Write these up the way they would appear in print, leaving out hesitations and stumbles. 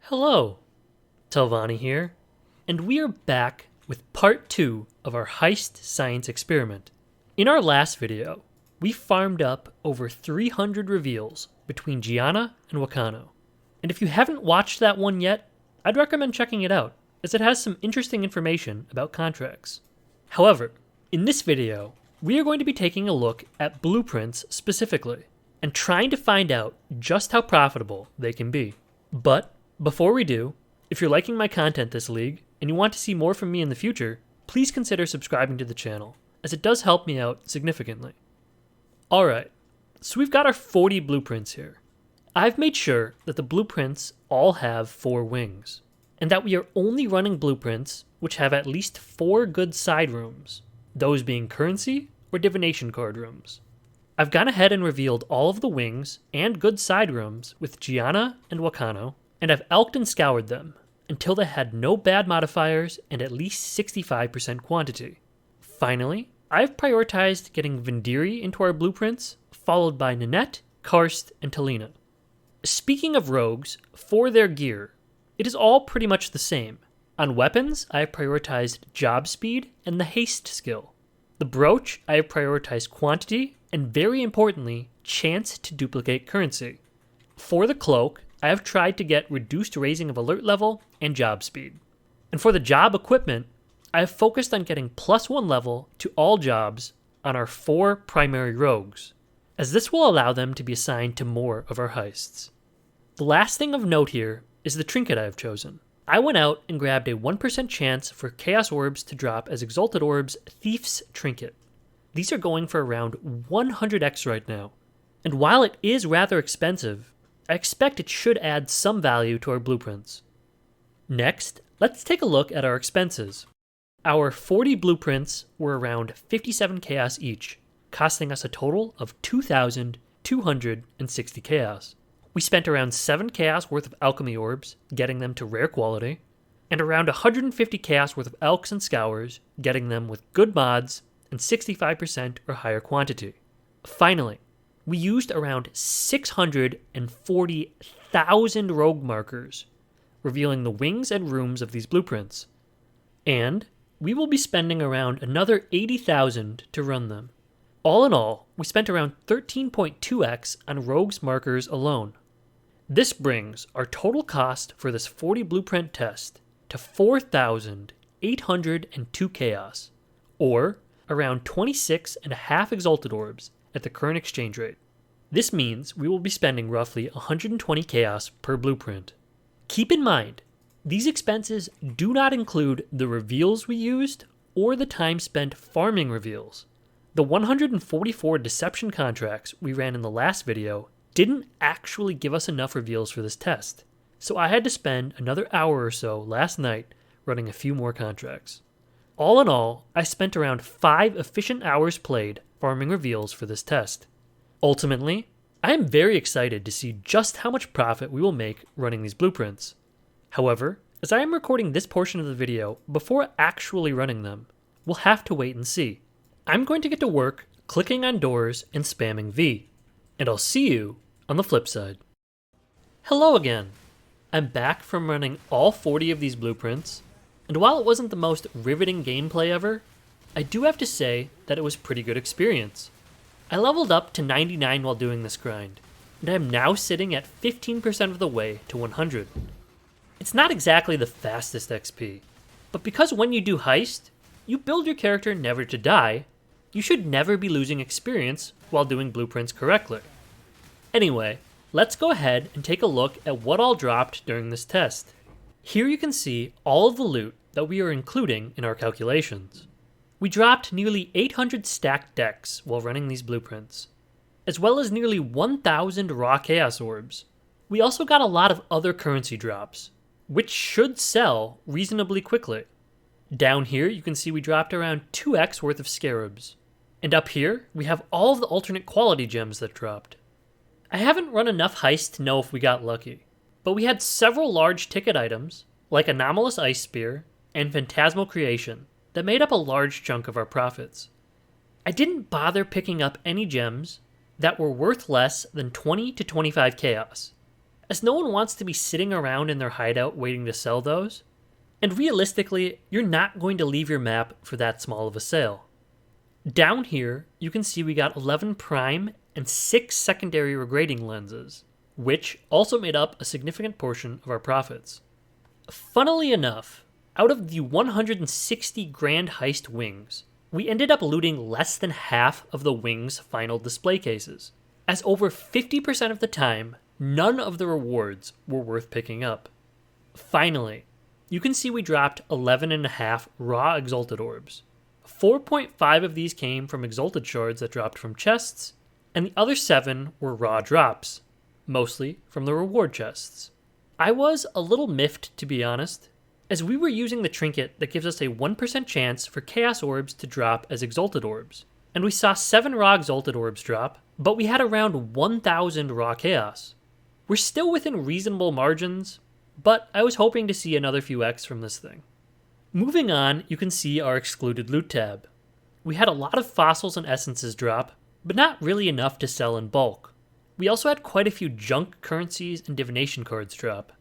Hello, Telvanni here, and we are back with part 2 of our Heist science experiment. In our last video, we farmed up over 300 reveals between Gianna and Wakano. And if you haven't watched that one yet, I'd recommend checking it out, as it has some interesting information about contracts. However, in this video, we are going to be taking a look at blueprints specifically, and trying to find out just how profitable they can be. But before we do, if you're liking my content this league, and you want to see more from me in the future, please consider subscribing to the channel, as it does help me out significantly. Alright, so we've got our 40 blueprints here. I've made sure that the blueprints all have 4 wings, and that we are only running blueprints which have at least 4 good side rooms, those being currency or divination card rooms. I've gone ahead and revealed all of the wings and good side rooms with Gianna and Wakano, and I've elked and scoured them until they had no bad modifiers and at least 65% quantity. Finally, I've prioritized getting Vendiri into our blueprints, followed by Nanette, Karst, and Talina. Speaking of rogues, for their gear, it is all pretty much the same. On weapons, I have prioritized job speed and the haste skill. The brooch, I have prioritized quantity and, very importantly, chance to duplicate currency. For the cloak, I have tried to get reduced raising of alert level and job speed. And for the job equipment, I have focused on getting +1 level to all jobs on our 4 primary rogues, as this will allow them to be assigned to more of our heists. The last thing of note here is the trinket I have chosen. I went out and grabbed a 1% chance for Chaos Orbs to drop as Exalted Orbs Thief's Trinket. These are going for around 100x right now, and while it is rather expensive, I expect it should add some value to our blueprints. Next, let's take a look at our expenses. Our 40 blueprints were around 57 chaos each, costing us a total of 2,260 chaos. We spent around 7 chaos worth of alchemy orbs, getting them to rare quality, and around 150 chaos worth of elks and scours, getting them with good mods and 65% or higher quantity. Finally, we used around 640,000 rogue markers, revealing the wings and rooms of these blueprints. And we will be spending around another 80,000 to run them. All in all, we spent around 13.2x on rogues markers alone. This brings our total cost for this 40 blueprint test to 4,802 chaos, or around 26.5 exalted orbs at the current exchange rate. This means we will be spending roughly 120 chaos per blueprint. Keep in mind, these expenses do not include the reveals we used or the time spent farming reveals. The 144 deception contracts we ran in the last video didn't actually give us enough reveals for this test, so I had to spend another hour or so last night running a few more contracts. All in all, I spent around 5 efficient hours played farming reveals for this test. Ultimately, I am very excited to see just how much profit we will make running these blueprints. However, as I am recording this portion of the video before actually running them, we'll have to wait and see. I'm going to get to work clicking on doors and spamming V, and I'll see you on the flip side. Hello again! I'm back from running all 40 of these blueprints, and while it wasn't the most riveting gameplay ever, I do have to say that it was a pretty good experience. I leveled up to 99 while doing this grind, and I am now sitting at 15% of the way to 100. It's not exactly the fastest XP, but because when you do Heist, you build your character never to die, you should never be losing experience while doing blueprints correctly. Anyway, let's go ahead and take a look at what all dropped during this test. Here you can see all of the loot that we are including in our calculations. We dropped nearly 800 stacked decks while running these blueprints, as well as nearly 1,000 raw chaos orbs. We also got a lot of other currency drops, which should sell reasonably quickly. Down here you can see we dropped around 2x worth of scarabs, and up here we have all of the alternate quality gems that dropped. I haven't run enough heists to know if we got lucky, but we had several large ticket items, like Anomalous Ice Spear and Phantasmal Creation, that made up a large chunk of our profits. I didn't bother picking up any gems that were worth less than 20 to 25 chaos, as no one wants to be sitting around in their hideout waiting to sell those. And realistically, you're not going to leave your map for that small of a sale. Down here, you can see we got 11 prime and 6 secondary regrading lenses, which also made up a significant portion of our profits. Funnily enough, out of the 160 Grand Heist wings, we ended up looting less than half of the wings' final display cases, as over 50% of the time, none of the rewards were worth picking up. Finally, you can see we dropped 11.5 raw Exalted Orbs. 4.5 of these came from Exalted Shards that dropped from chests, and the other 7 were raw drops, mostly from the reward chests. I was a little miffed, to be honest, as we were using the trinket that gives us a 1% chance for Chaos Orbs to drop as Exalted Orbs, and we saw 7 raw Exalted Orbs drop, but we had around 1,000 raw Chaos. We're still within reasonable margins, but I was hoping to see another few X from this thing. Moving on, you can see our excluded loot tab. We had a lot of fossils and essences drop, but not really enough to sell in bulk. We also had quite a few junk currencies and divination cards drop.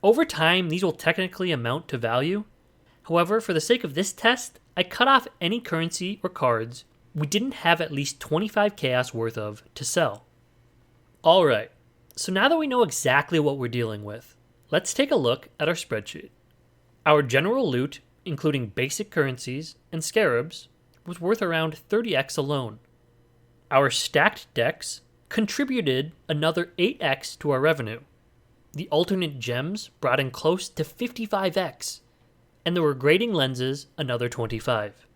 Over time, these will technically amount to value. However, for the sake of this test, I cut off any currency or cards we didn't have at least 25 chaos worth of to sell. Alright, so now that we know exactly what we're dealing with, let's take a look at our spreadsheet. Our general loot, including basic currencies and scarabs, was worth around 30x alone. Our stacked decks contributed another 8x to our revenue. The alternate gems brought in close to 55x, and the regrading lenses another 25.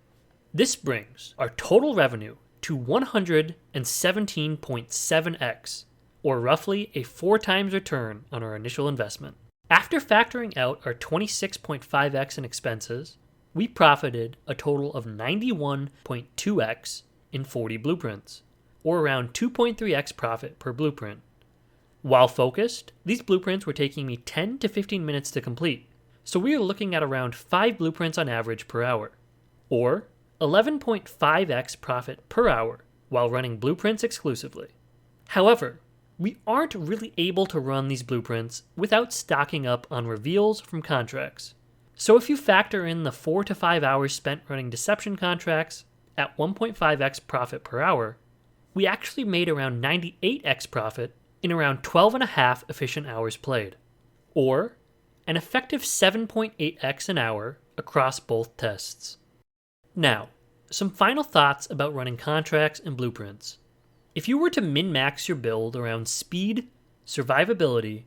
This brings our total revenue to 117.7x, or roughly a 4 times return on our initial investment. After factoring out our 26.5x in expenses, we profited a total of 91.2x in 40 blueprints, or around 2.3x profit per blueprint. While focused, these blueprints were taking me 10 to 15 minutes to complete, so we are looking at around 5 blueprints on average per hour, or 11.5x profit per hour while running blueprints exclusively. However, we aren't really able to run these blueprints without stocking up on reveals from contracts. So if you factor in the 4 to 5 hours spent running deception contracts at 1.5x profit per hour, we actually made around 98x profit in around 12.5 efficient hours played, or an effective 7.8x an hour across both tests. Now, some final thoughts about running contracts and blueprints. If you were to min-max your build around speed, survivability,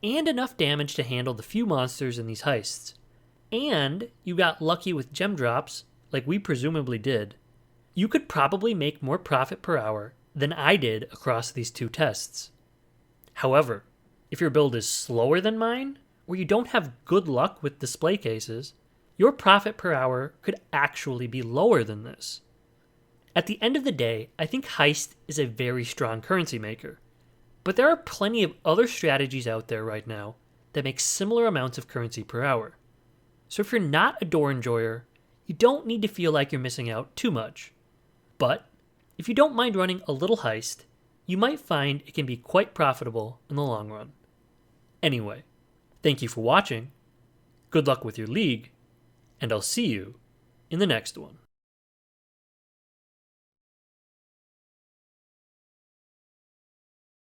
and enough damage to handle the few monsters in these heists, and you got lucky with gem drops, like we presumably did, you could probably make more profit per hour than I did across these 2 tests. However, if your build is slower than mine, or you don't have good luck with display cases, your profit per hour could actually be lower than this. At the end of the day, I think Heist is a very strong currency maker, but there are plenty of other strategies out there right now that make similar amounts of currency per hour. So if you're not a door enjoyer, you don't need to feel like you're missing out too much. But if you don't mind running a little Heist, you might find it can be quite profitable in the long run. Anyway, thank you for watching, good luck with your league, and I'll see you in the next one.